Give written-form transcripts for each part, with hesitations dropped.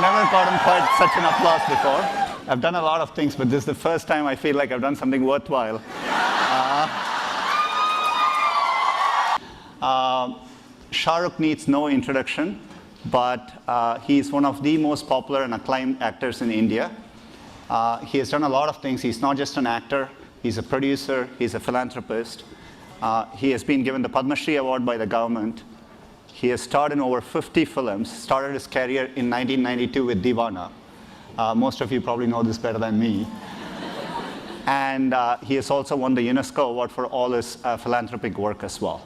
Never gotten quite such an applause before. I've done a lot of things, but this is the first time I feel like I've done something worthwhile. Shah Rukh needs no introduction, but he's one of the most popular and acclaimed actors in India. He has done a lot of things. He's not just an actor, he's a producer, he's a philanthropist. He has been given the Padma Shri Award by the government. He has starred in over 50 films, started his career in 1992 with Deewana. Most of you probably know this better than me. And he has also won the UNESCO Award for all his philanthropic work as well.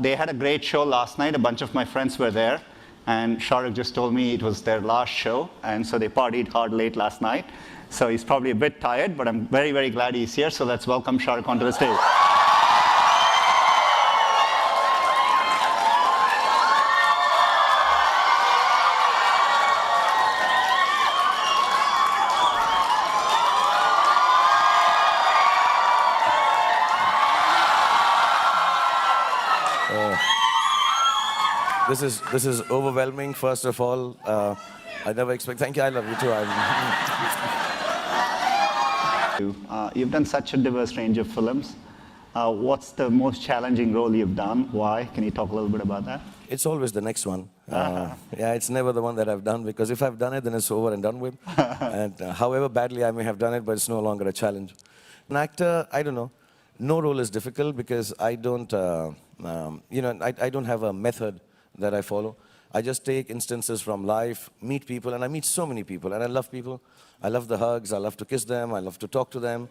They had a great show last night. A bunch of my friends were there. And Shah Rukh just told me it was their last show. And so they partied hard late last night. So he's probably a bit tired, but I'm very, very glad he's here. So let's welcome Shah Rukh onto the stage. This is overwhelming. First of all, I never expect. Thank you. I love you too. You've done such a diverse range of films. What's the most challenging role you've done? Why? Can you talk a little bit about that? It's always the next one. Yeah, it's never the one that I've done, because if I've done it, then it's over and done with. And however badly I may have done it, but it's no longer a challenge. An actor, I don't know. No role is difficult because I don't, I don't have a method that I follow. I just take instances from life, meet people, and I meet so many people, and I love people. I love the hugs, I love to kiss them, I love to talk to them,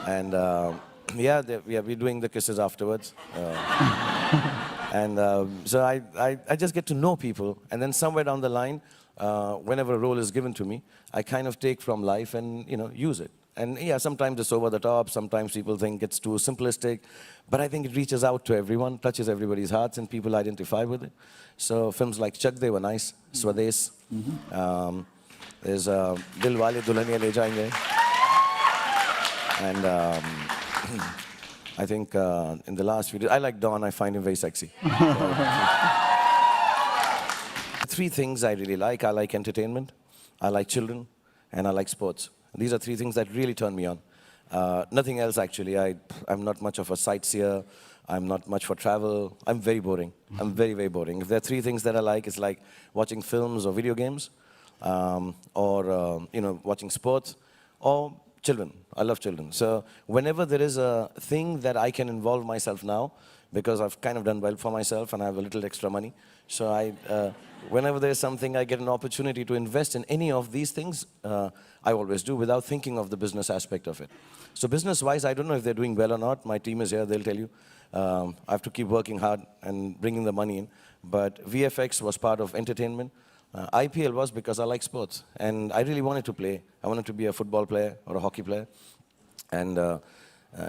and we're doing the kisses afterwards. So I just get to know people, and then somewhere down the line, whenever a role is given to me, I kind of take from life and use it. And yeah, sometimes it's over the top, sometimes people think it's too simplistic, but I think it reaches out to everyone, touches everybody's hearts, and people identify with it. So films like Chak De were nice, Swades, there's Dil Wale Dulhaniya Le Jayenge, and I think in the last few days, I like Don, I find him very sexy. Three things I really like. I like entertainment, I like children, and I like sports. These are three things that really turn me on. Nothing else, actually. I'm not much of a sightseer. I'm not much for travel. I'm very boring. I'm very, very boring. If there are three things that I like, it's like watching films or video games, or watching sports, or children. I love children. So whenever there is a thing that I can involve myself now, because I've kind of done well for myself and I have a little extra money, so whenever there's something, I get an opportunity to invest in any of these things, I always do, without thinking of the business aspect of it. So business-wise, I don't know if they're doing well or not. My team is here, they'll tell you. I have to keep working hard and bringing the money in. But VFX was part of entertainment. IPL was because I like sports. And I really wanted to play. I wanted to be a football player or a hockey player. And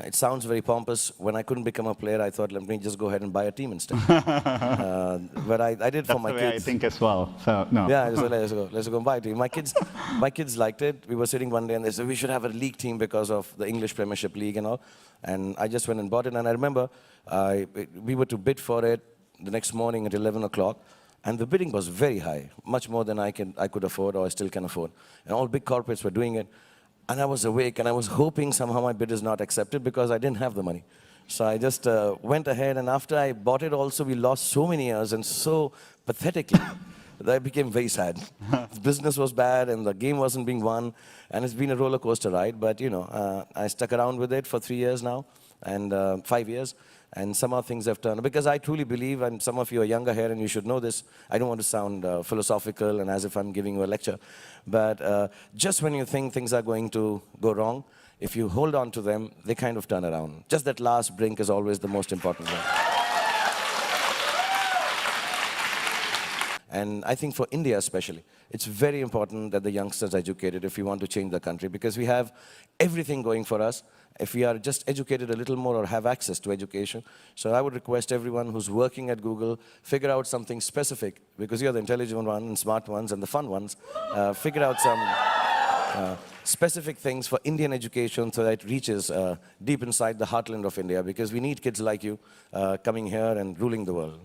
it sounds very pompous. When I couldn't become a player, I thought, let me just go ahead and buy a team instead. But I did for my kids. That's the way I think as well. So no. Yeah, so let's go and buy a team. My kids liked it. We were sitting one day and they said we should have a league team because of the English Premiership League and all. And I just went and bought it. And I remember we were to bid for it the next morning at 11 o'clock. And the bidding was very high, much more than I could afford or I still can afford. And all big corporates were doing it. And I was awake, and I was hoping somehow my bid is not accepted because I didn't have the money. So I just went ahead, and after I bought it also, we lost so many years and so pathetically that I became very sad. The business was bad, and the game wasn't being won, and it's been a roller coaster ride. But I stuck around with it for 3 years now, and 5 years. And somehow things have turned. Because I truly believe, and some of you are younger here and you should know this, I don't want to sound philosophical and as if I'm giving you a lecture, but just when you think things are going to go wrong, if you hold on to them, they kind of turn around. Just that last brink is always the most important one. And I think for India especially, it's very important that the youngsters are educated if we want to change the country, because we have everything going for us if we are just educated a little more or have access to education. So I would request everyone who's working at Google, figure out something specific, because you're the intelligent ones and smart ones and the fun ones. Figure out some specific things for Indian education so that it reaches deep inside the heartland of India, because we need kids like you coming here and ruling the world.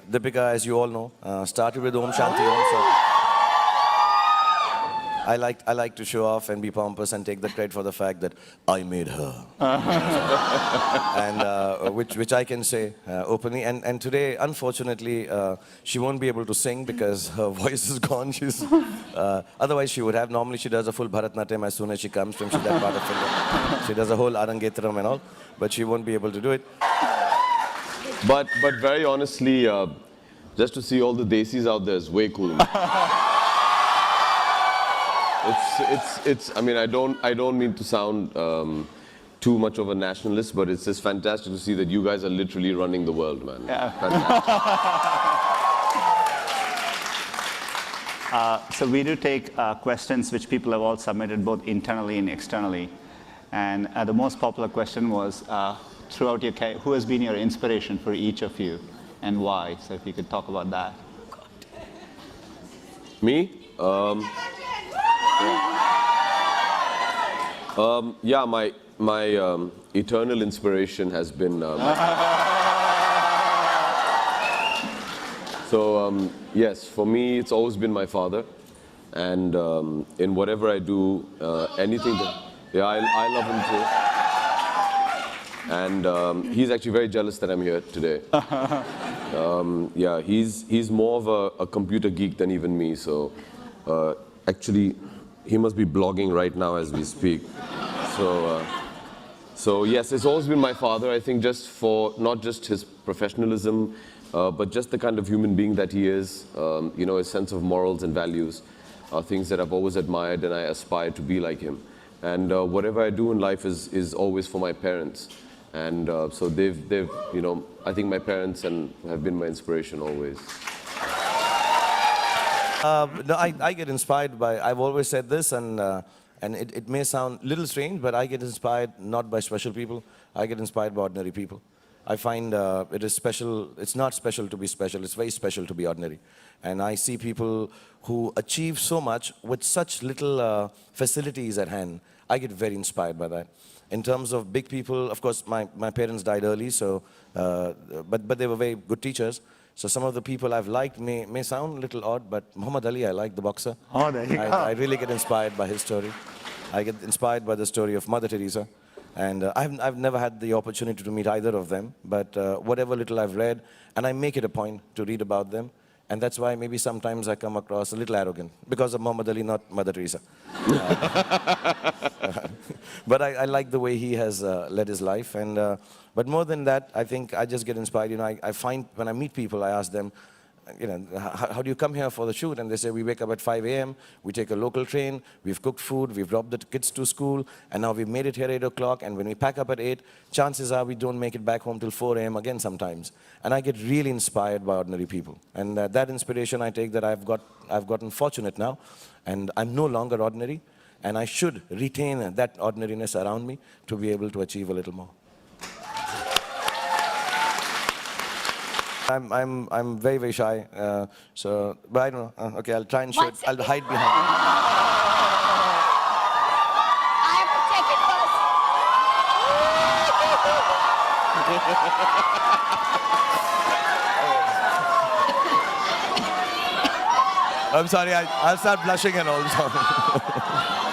Deepika, as you all know, started with Om Shanti Om. So I like to show off and be pompous and take the credit for the fact that I made her, and which I can say openly. And today, unfortunately, she won't be able to sing because her voice is gone. She's otherwise she would have. Normally, she does a full Bharatnatyam as soon as she comes from that part of India. She does a whole Arangetram and all, but she won't be able to do it. But very honestly, just to see all the desis out there is way cool. I mean, I don't mean to sound too much of a nationalist, but it's just fantastic to see that you guys are literally running the world, man. Yeah. So we do take questions which people have all submitted both internally and externally. And the most popular question was, throughout your career, who has been your inspiration for each of you and why? So if you could talk about that. Me? Yeah, my eternal inspiration has been. Yes, for me, it's always been my father, and in whatever I do, anything that, yeah, I love him too, and he's actually very jealous that I'm here today. Yeah, he's more of a computer geek than even me, so actually. He must be blogging right now as we speak. So yes, it's always been my father. I think just for not just his professionalism, but just the kind of human being that he is. You know, his sense of morals and values are things that I've always admired, and I aspire to be like him. And whatever I do in life is always for my parents. And so they've you know, I think my parents have been my inspiration always. No, I get inspired by, I've always said this, and it may sound a little strange, but I get inspired not by special people, I get inspired by ordinary people. I find it is special, it's not special to be special, it's very special to be ordinary. And I see people who achieve so much with such little facilities at hand. I get very inspired by that. In terms of big people, of course, my parents died early, so, but they were very good teachers. So some of the people I've liked may sound a little odd, but Muhammad Ali, I like the boxer. Oh, there you go. I really get inspired by his story. I get inspired by the story of Mother Teresa. And I've never had the opportunity to meet either of them, but whatever little I've read, and I make it a point to read about them. And that's why maybe sometimes I come across a little arrogant, because of Muhammad Ali, not Mother Teresa. But I like the way he has led his life. And but more than that, I think I just get inspired. You know, I find when I meet people, I ask them, you know, how do you come here for the shoot? And they say, we wake up at 5 a.m., we take a local train, we've cooked food, we've dropped the kids to school, and now we've made it here at 8 o'clock, and when we pack up at 8, chances are we don't make it back home till 4 a.m. again sometimes. And I get really inspired by ordinary people. And that inspiration I take that I've gotten fortunate now, and I'm no longer ordinary, and I should retain that ordinariness around me to be able to achieve a little more. I'm very, very shy, so, but I don't know. Okay, I'll try and show it. I'll hide behind it. I have to take it first. I'm sorry, I'll start blushing and all.